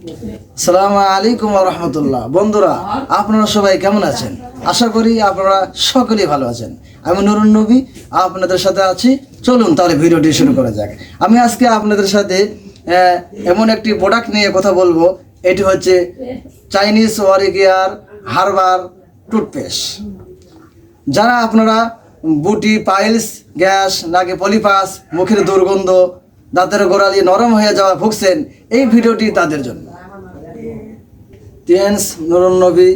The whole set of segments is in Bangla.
আসসালামু আলাইকুম ওয়া রাহমাতুল্লাহ। বন্ধুরা, আপনারা সবাই কেমন আছেন? আশা করি আপনারা সকলেই ভালো আছেন। আমি নুরুন নবী আপনাদের সাথে আছি। চলুন তাহলে ভিডিওটি শুরু করা যাক। আমি আজকে আপনাদের সাথে এমন একটি প্রোডাক্ট নিয়ে কথা বলবো। এটি হচ্ছে চাইনিজ ওয়ারিগিয়ার হার্বাল টুথপেস্ট। যারা আপনারা বুটি, পাইলস, গ্যাস, নাকে পলিপাস, মুখের দুর্গন্ধ, দাঁতের গোড়ালি নরম হয়ে যাওয়া ভুগছেন, এই ভিডিওটি তাদের জন্য। টিএনস নুরুন নবী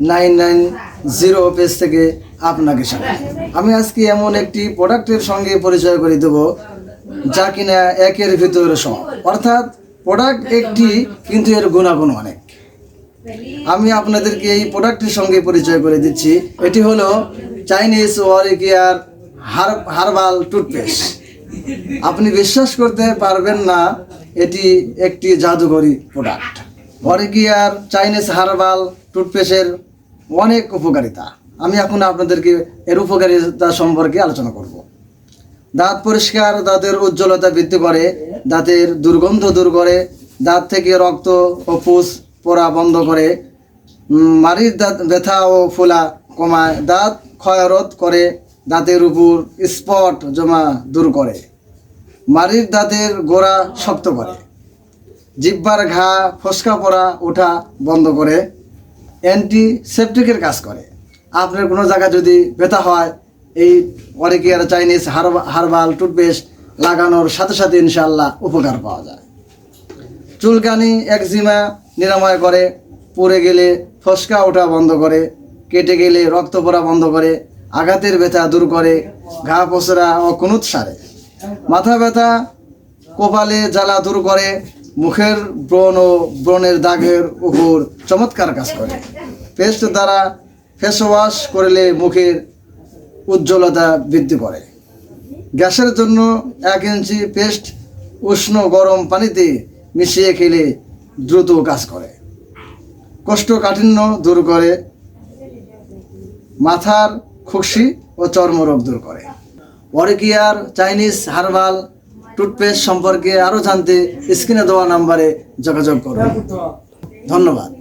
990 পেজ থেকে আপনাকে স্বাগত। আমি আজকে এমন একটি প্রোডাক্টের সঙ্গে পরিচয় করে দেব যা কিনা একের ভিতরে সব, অর্থাৎ প্রোডাক্ট একটি কিন্তু এর গুণাগুণ অনেক। আমি আপনাদেরকে এই প্রোডাক্টের সঙ্গে পরিচয় করে দিচ্ছি। এটি হলো চাইনিজ ওয়ারিগিয়ার হার্বাল টুথপেস্ট। আপনি বিশ্বাস করতে পারবেন না, এটি একটি জাদুকরী প্রোডাক্ট। ওয়ারিগিয়ার চাইনিজ হার্বাল টুথপেস্টের অনেক উপকারিতা। আমি এখন আপনাদেরকে এর উপকারিতা সম্পর্কে আলোচনা করব। দাঁত পরিষ্কার, দাঁতের উজ্জ্বলতা বৃদ্ধি করে, দাঁতের দুর্গন্ধ দূর করে, দাঁত থেকে রক্ত ও পুষ পড়া বন্ধ করে, মাড়ির দাঁত ব্যথা ও ফোলা কমায়, দাঁত ক্ষয়রোধ করে, দাঁতের উপর স্পট জমা দূর করে, মাড়ির দাঁতের গোড়া শক্ত করে, জিহ্বার ঘা, ফোসকা পড়া ওঠা বন্ধ করে, অ্যান্টিসেপটিকের কাজ করে। আপনার কোনো জায়গায় যদি ব্যথা হয়, এই ওয়ারিগিয়ার চাইনিজ হার্বাল টুথপেস্ট লাগানোর সাথে সাথে ইনশাআল্লাহ উপকার পাওয়া যায়। চুলকানি, একজিমা নিরাময় করে, পুড়ে গেলে ফোসকা ওঠা বন্ধ করে, কেটে গেলে রক্ত পড়া বন্ধ করে, আঘাতের ব্যথা দূর করে, ঘা পচরা ও কুনুত সারে, মাথা ব্যথা, কপালে জ্বালা দূর করে, মুখের ব্রণ ও ব্রণের দাগের উপর চমৎকার কাজ করে। পেস্ট দ্বারা ফেস ওয়াশ করলে মুখের উজ্জ্বলতা বৃদ্ধি করে। গ্যাসের জন্য 1 ইঞ্চি পেস্ট উষ্ণ গরম পানিতে মিশিয়ে খেলে দ্রুত কাজ করে। কোষ্ঠকাঠিন্য দূর করে, মাথার খুশকি ও চর্মরোগ দূর করে। ওয়ারিগিয়ার চাইনিজ হার্বাল টুথপেস্ট সম্পর্কে আরও জানতে স্ক্রিনে দেওয়া নাম্বারে যোগাযোগ করুন। ধন্যবাদ।